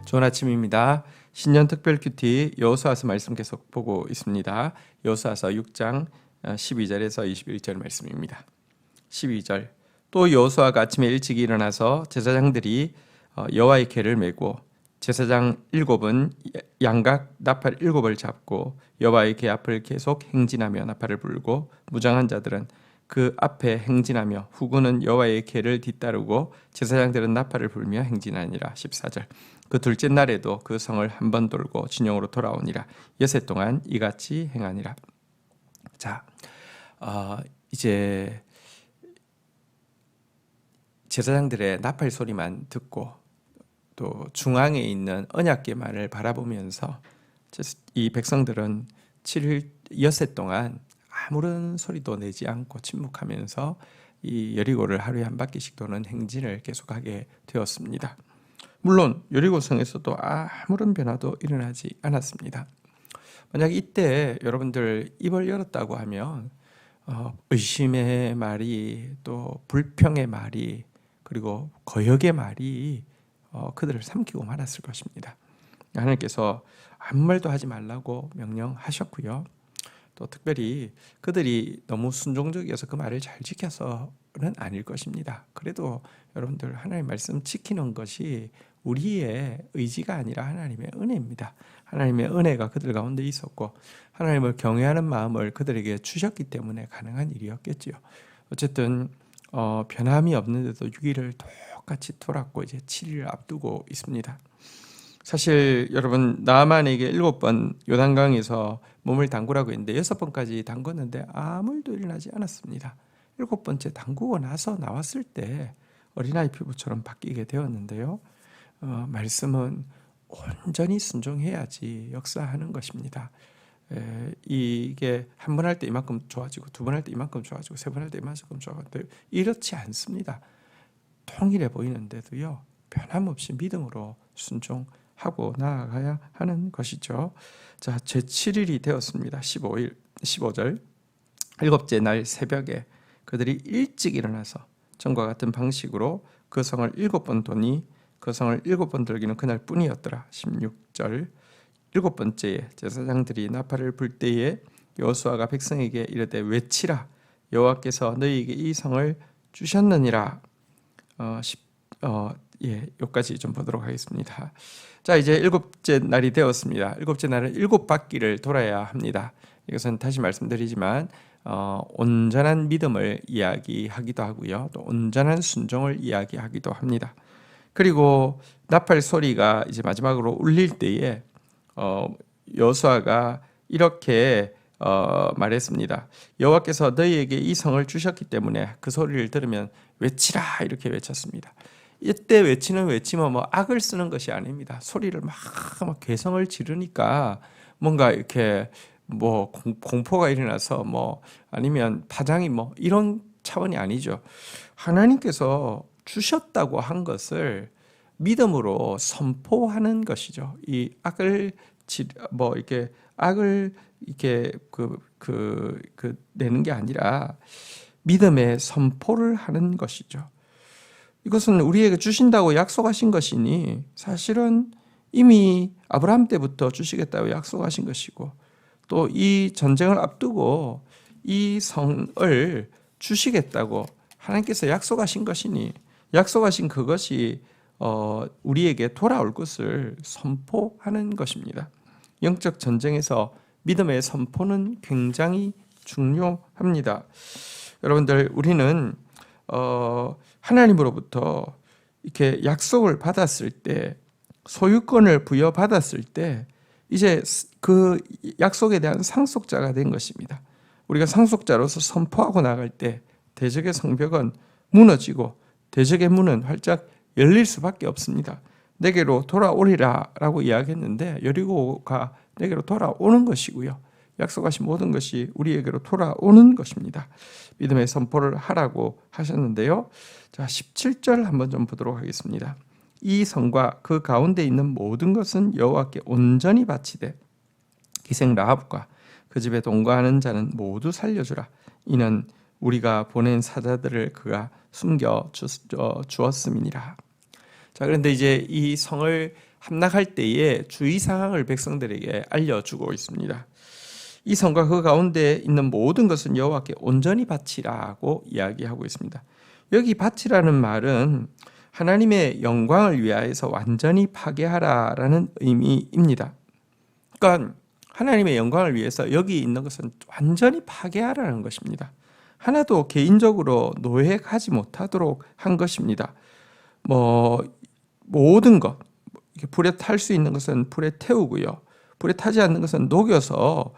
좋은 아침입니다. 신년 특별 큐티 여호수아서 말씀 계속 보고 있습니다. 여호수아서 6장 12절에서 21절 말씀입니다. 12절 또 여호수아가 아침에 일찍 일어나서 제사장들이 여호와의 궤를 메고 제사장 7은 양각 나팔 7을 잡고 여호와의 궤 앞을 계속 행진하며 나팔을 불고 무장한 자들은 그 앞에 행진하며 후군은 여호와의 궤를 뒤따르고 제사장들은 나팔을 불며 행진하니라. 14절 그 둘째 날에도 그 성을 한 번 돌고 진영으로 돌아오니라. 여섯 동안 이같이 행하니라. 자, 이제 제사장들의 나팔 소리만 듣고 또 중앙에 있는 언약궤만을 바라보면서 이 백성들은 7일 여섯 동안 아무런 소리도 내지 않고 침묵하면서 이 여리고를 하루에 한 바퀴씩 도는 행진을 계속하게 되었습니다. 물론 여리고 성에서도 아무런 변화도 일어나지 않았습니다. 만약 이때 여러분들 입을 열었다고 하면 의심의 말이 또 불평의 말이 그리고 거역의 말이 그들을 삼키고 말았을 것입니다. 하나님께서 아무 말도 하지 말라고 명령하셨고요. 또 특별히 그들이 너무 순종적이어서 그 말을 잘 지켜서는 아닐 것입니다. 그래도 여러분들 하나님의 말씀 지키는 것이 우리의 의지가 아니라 하나님의 은혜입니다. 하나님의 은혜가 그들 가운데 있었고 하나님을 경외하는 마음을 그들에게 주셨기 때문에 가능한 일이었겠지요. 어쨌든 변함이 없는데도 6일을 똑같이 돌았고 이제 7일을 앞두고 있습니다. 사실 여러분 나아만에게 7번 요단강에서 몸을 담그라고 했는데 6번까지 담궜는데 아무 일도 일어나지 않았습니다. 7번째 담그고 나서 나왔을 때 어린아이 피부처럼 바뀌게 되었는데요. 말씀은 온전히 순종해야지 역사하는 것입니다. 이게 한 번 할 때 이만큼 좋아지고 두 번 할 때 이만큼 좋아지고 세 번 할 때 이만큼 좋아지고 이렇지 않습니다. 통일해 보이는데도요. 변함없이 믿음으로 순종하고 나아가야 하는 것이죠. 자, 제7일이 되었습니다. 15절 일곱째 날 새벽에 그들이 일찍 일어나서 전과 같은 방식으로 그 성을 7번 도니 그 성을 7번 돌기는 그날 뿐이었더라. 16절 일곱 번째에 제사장들이 나팔을 불 때에 여호수아가 백성에게 이르되 외치라 여호와께서 너희에게 이 성을 주셨느니라. 여기까지 좀 보도록 하겠습니다. 자, 이제 7째 날이 되었습니다. 7째 날은 7바퀴를 돌아야 합니다. 이것은 다시 말씀드리지만 온전한 믿음을 이야기하기도 하고요. 또 온전한 순종을 이야기하기도 합니다. 그리고 나팔 소리가 이제 마지막으로 울릴 때에 여호수아가 이렇게 말했습니다. 여호와께서 너희에게 이 성을 주셨기 때문에 그 소리를 들으면 외치라 이렇게 외쳤습니다. 이때 외치는 외침은 악을 쓰는 것이 아닙니다. 소리를 막 괴성을 지르니까 뭔가 이렇게 공포가 일어나서 아니면 파장이 이런 차원이 아니죠. 하나님께서 주셨다고 한 것을 믿음으로 선포하는 것이죠. 이 악을 악을 이렇게 내는 게 아니라 믿음의 선포를 하는 것이죠. 이것은 우리에게 주신다고 약속하신 것이니 사실은 이미 아브라함 때부터 주시겠다고 약속하신 것이고 또 이 전쟁을 앞두고 이 성을 주시겠다고 하나님께서 약속하신 것이니 약속하신 그것이 우리에게 돌아올 것을 선포하는 것입니다. 영적 전쟁에서 믿음의 선포는 굉장히 중요합니다. 여러분들 우리는 하나님으로부터 이렇게 약속을 받았을 때 소유권을 부여받았을 때 이제 그 약속에 대한 상속자가 된 것입니다. 우리가 상속자로서 선포하고 나갈 때 대적의 성벽은 무너지고 대적의 문은 활짝 열릴 수밖에 없습니다. 내게로 돌아오리라 라고 이야기했는데 여리고가 내게로 돌아오는 것이고요. 약속하신 모든 것이 우리에게로 돌아오는 것입니다. 믿음의 선포를 하라고 하셨는데요. 자, 17절 한번 좀 보도록 하겠습니다. 이 성과 그 가운데 있는 모든 것은 여호와께 온전히 바치되 기생 라합과 그 집에 동거하는 자는 모두 살려주라. 이는 우리가 보낸 사자들을 그가 숨겨 주었음이니라. 자, 그런데 이제 이 성을 함락할 때의 주의 사항을 백성들에게 알려주고 있습니다. 이 성과 그 가운데 있는 모든 것은 여호와께 온전히 바치라고 이야기하고 있습니다. 여기 바치라는 말은 하나님의 영광을 위하여서 완전히 파괴하라라는 의미입니다. 그러니까 하나님의 영광을 위해서 여기 있는 것은 완전히 파괴하라는 것입니다. 하나도 개인적으로 노획하지 못하도록 한 것입니다. 모든 것, 불에 탈 수 있는 것은 불에 태우고요. 불에 타지 않는 것은 녹여서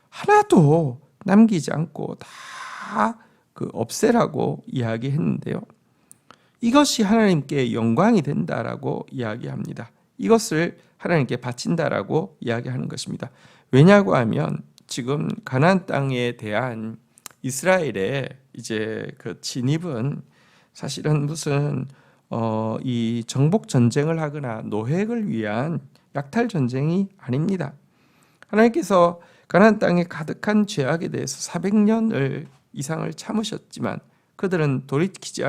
하나도 남기지 않고 다 없애라고 이야기했는데요. 이것이 하나님께 영광이 된다라고 이야기합니다. 이것을 하나님께 바친다라고 이야기하는 것입니다. 왜냐고 하면 지금 가나안 땅에 대한 이스라엘의 이제 그 진입은 사실은 무슨 이 정복 전쟁을 하거나 노획을 위한 약탈 전쟁이 아닙니다. 하나님께서 가나안 땅에 가득한 죄악에 대해서 400년을 이상을 참으셨지만 그들은 돌이키지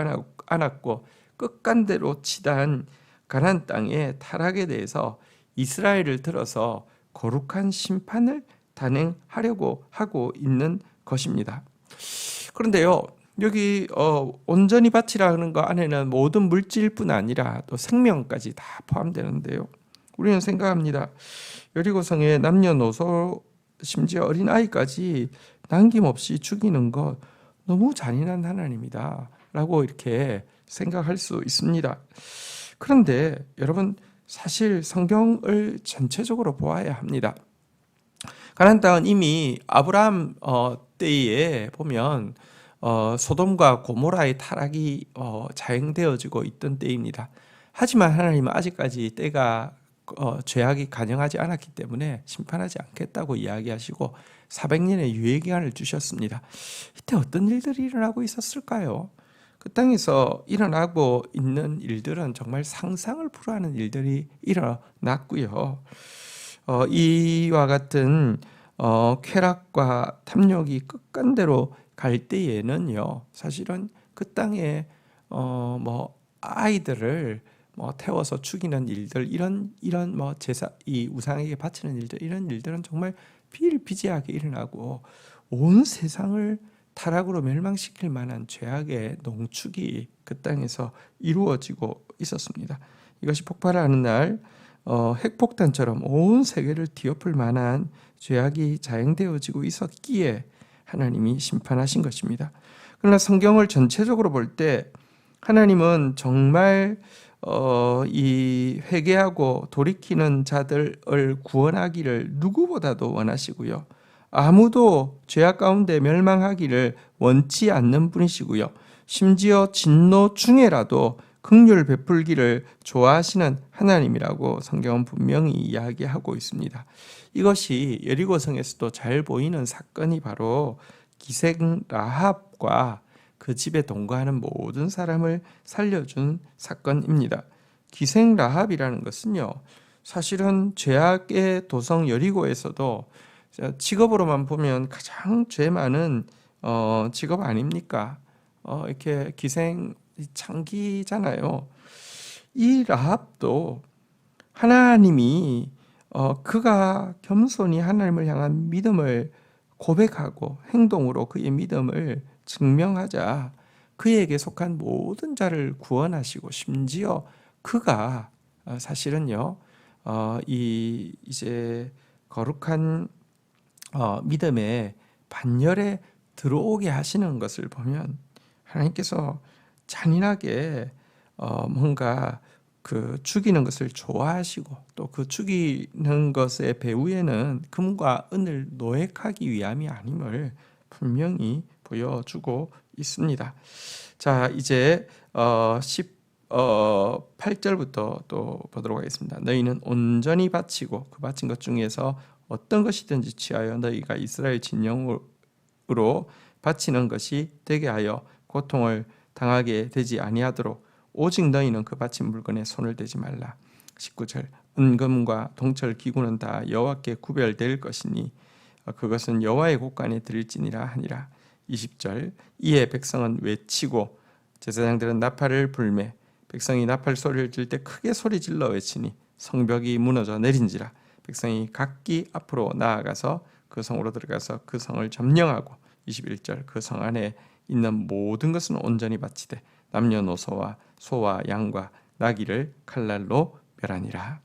않았고 끝간대로 치닫은 가나안 땅의 타락에 대해서 이스라엘을 들어서 거룩한 심판을 단행하려고 하고 있는 것입니다. 그런데요, 여기 온전히 바치라는 거 안에는 모든 물질뿐 아니라 또 생명까지 다 포함되는데요. 우리는 생각합니다. 여리고성의 남녀노소 심지어 어린아이까지 남김없이 죽이는 것 너무 잔인한 하나님이다 라고 이렇게 생각할 수 있습니다. 그런데 여러분, 사실 성경을 전체적으로 보아야 합니다. 가나안 땅은 이미 아브라함 때에 보면 소돔과 고모라의 타락이 자행되어지고 있던 때입니다. 하지만 하나님은 아직까지 때가 죄악이 간영하지 않았기 때문에 심판하지 않겠다고 이야기하시고 400년의 유예기간을 주셨습니다. 이때 어떤 일들이 일어나고 있었을까요? 그 땅에서 일어나고 있는 일들은 정말 상상을 불허하는 일들이 일어났고요. 이와 같은 쾌락과 탐욕이 끝간대로 갈 때에는요, 사실은 그 땅에 아이들을 태워서 죽이는 일들, 이런 제사, 이 우상에게 바치는 일들, 이런 일들은 정말 비일비재하게 일어나고 온 세상을 타락으로 멸망시킬 만한 죄악의 농축이 그 땅에서 이루어지고 있었습니다. 이것이 폭발하는 날 핵폭탄처럼 온 세계를 뒤엎을 만한 죄악이 자행되어지고 있었기에 하나님이 심판하신 것입니다. 그러나 성경을 전체적으로 볼 때 하나님은 정말 이 회개하고 돌이키는 자들을 구원하기를 누구보다도 원하시고요. 아무도 죄악 가운데 멸망하기를 원치 않는 분이시고요. 심지어 진노 중에라도 긍휼 베풀기를 좋아하시는 하나님이라고 성경은 분명히 이야기하고 있습니다. 이것이 여리고성에서도 잘 보이는 사건이 바로 기생 라합과 그 집에 동거하는 모든 사람을 살려준 사건입니다. 기생 라합이라는 것은요, 사실은 죄악의 도성 여리고에서도 직업으로만 보면 가장 죄 많은 직업 아닙니까? 이렇게 기생 창기잖아요. 이 라합도 하나님이 그가 겸손히 하나님을 향한 믿음을 고백하고 행동으로 그의 믿음을 증명하자 그에게 속한 모든 자를 구원하시고, 심지어 그가 사실은요 이제 거룩한 믿음의 반열에 들어오게 하시는 것을 보면 하나님께서 잔인하게 뭔가 그 죽이는 것을 좋아하시고 또 그 죽이는 것의 배후에는 금과 은을 노획하기 위함이 아님을 분명히 보여주고 있습니다. 자, 이제 18절부터 또 보도록 하겠습니다. 너희는 온전히 바치고 그 바친 것 중에서 어떤 것이든지 취하여 너희가 이스라엘 진영으로 바치는 것이 되게 하여 고통을 당하게 되지 아니하도록 오직 너희는 그 바친 물건에 손을 대지 말라. 19절 은금과 동철 기구는 다 여호와께 구별될 것이니 그것은 여호와의 곳간에 드릴지니라 하니라. 20절 이에 백성은 외치고 제사장들은 나팔을 불매 백성이 나팔 소리를 들 때 크게 소리 질러 외치니 성벽이 무너져 내린지라 백성이 각기 앞으로 나아가서 그 성으로 들어가서 그 성을 점령하고 21절 그 성 안에 있는 모든 것은 온전히 바치되 남녀노소와 소와 양과 나귀를 칼날로 멸하니라.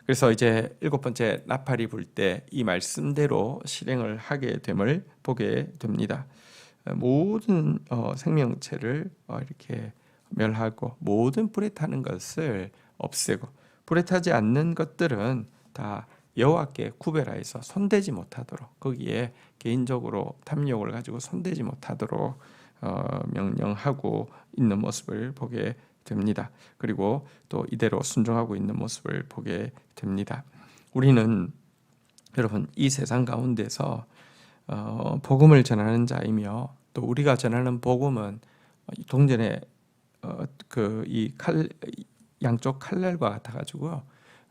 그래서 이제 7번째 나팔이 불 때 이 말씀대로 실행을 하게 됨을 보게 됩니다. 모든 생명체를 이렇게 멸하고 모든 불에 타는 것을 없애고 불에 타지 않는 것들은 다 여호와께 구별하여서 손대지 못하도록 거기에 개인적으로 탐욕을 가지고 손대지 못하도록 명령하고 있는 모습을 보게 됩니다. 그리고 또 이대로 순종하고 있는 모습을 보게 됩니다. 우리는 여러분 이 세상 가운데서 복음을 전하는 자이며 또 우리가 전하는 복음은 동전의 이 양쪽 칼날과 같아 가지고요.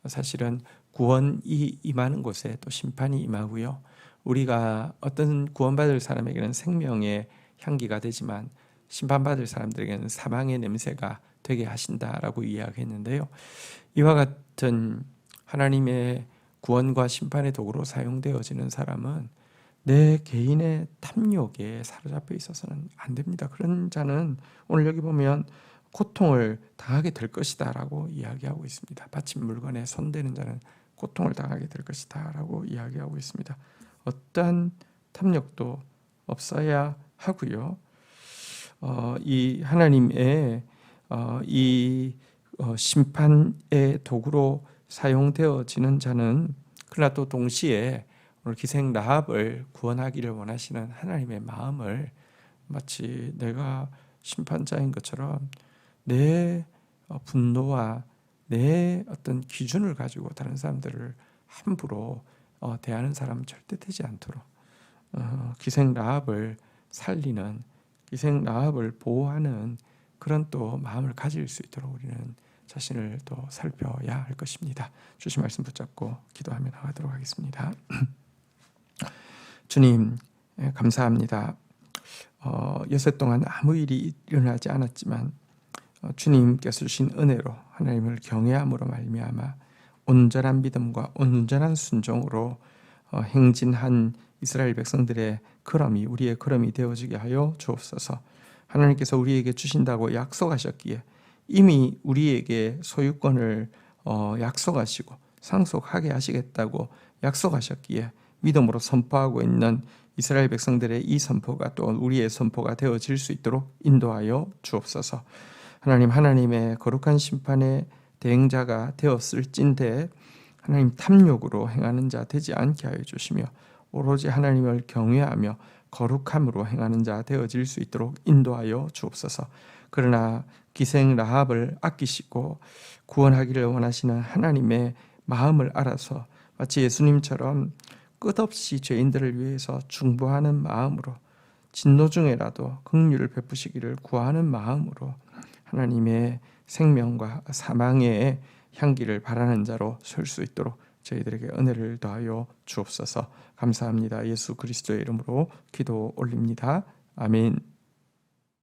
사실은 구원이 임하는 곳에 또 심판이 임하고요. 우리가 어떤 구원받을 사람에게는 생명의 향기가 되지만 심판받을 사람들에게는 사망의 냄새가 되게 하신다라고 이야기했는데요. 이와 같은 하나님의 구원과 심판의 도구로 사용되어지는 사람은 내 개인의 탐욕에 사로잡혀 있어서는 안 됩니다. 그런 자는 오늘 여기 보면 고통을 당하게 될 것이다 라고 이야기하고 있습니다. 바친 물건에 손대는 자는 고통을 당하게 될 것이다 라고 이야기하고 있습니다. 어떠한 탐욕도 없어야 하고요. 이 하나님의 이 심판의 도구로 사용되어지는 자는 그러나 또 동시에 오늘 기생 라합을 구원하기를 원하시는 하나님의 마음을 마치 내가 심판자인 것처럼 내 분노와 내 어떤 기준을 가지고 다른 사람들을 함부로 대하는 사람은 절대 되지 않도록 기생 라합을 살리는 기생 라합을 보호하는 그런 또 마음을 가질 수 있도록 우리는 자신을 또 살펴야 할 것입니다. 주신 말씀 붙잡고 기도하며 나가도록 하겠습니다. 주님 감사합니다. 여섯 동안 아무 일이 일어나지 않았지만 주님께서 주신 은혜로 하나님을 경외함으로 말미암아 온전한 믿음과 온전한 순종으로 행진한 이스라엘 백성들의 걸음이 우리의 걸음이 되어지게 하여 주옵소서. 하나님께서 우리에게 주신다고 약속하셨기에 이미 우리에게 소유권을 약속하시고 상속하게 하시겠다고 약속하셨기에 믿음으로 선포하고 있는 이스라엘 백성들의 이 선포가 또 우리의 선포가 되어질 수 있도록 인도하여 주옵소서. 하나님, 하나님의 거룩한 심판의 대행자가 되었을진데 하나님 탐욕으로 행하는 자 되지 않게 하여 주시며 오로지 하나님을 경외하며 거룩함으로 행하는 자 되어질 수 있도록 인도하여 주옵소서. 그러나 기생 라합을 아끼시고 구원하기를 원하시는 하나님의 마음을 알아서 마치 예수님처럼 끝없이 죄인들을 위해서 중보하는 마음으로 진노 중에라도 긍휼을 베푸시기를 구하는 마음으로 하나님의 생명과 사망의 향기를 바라는 자로 설 수 있도록 저희들에게 은혜를 더하여 주옵소서. 감사합니다. 예수 그리스도의 이름으로 기도 올립니다. 아멘.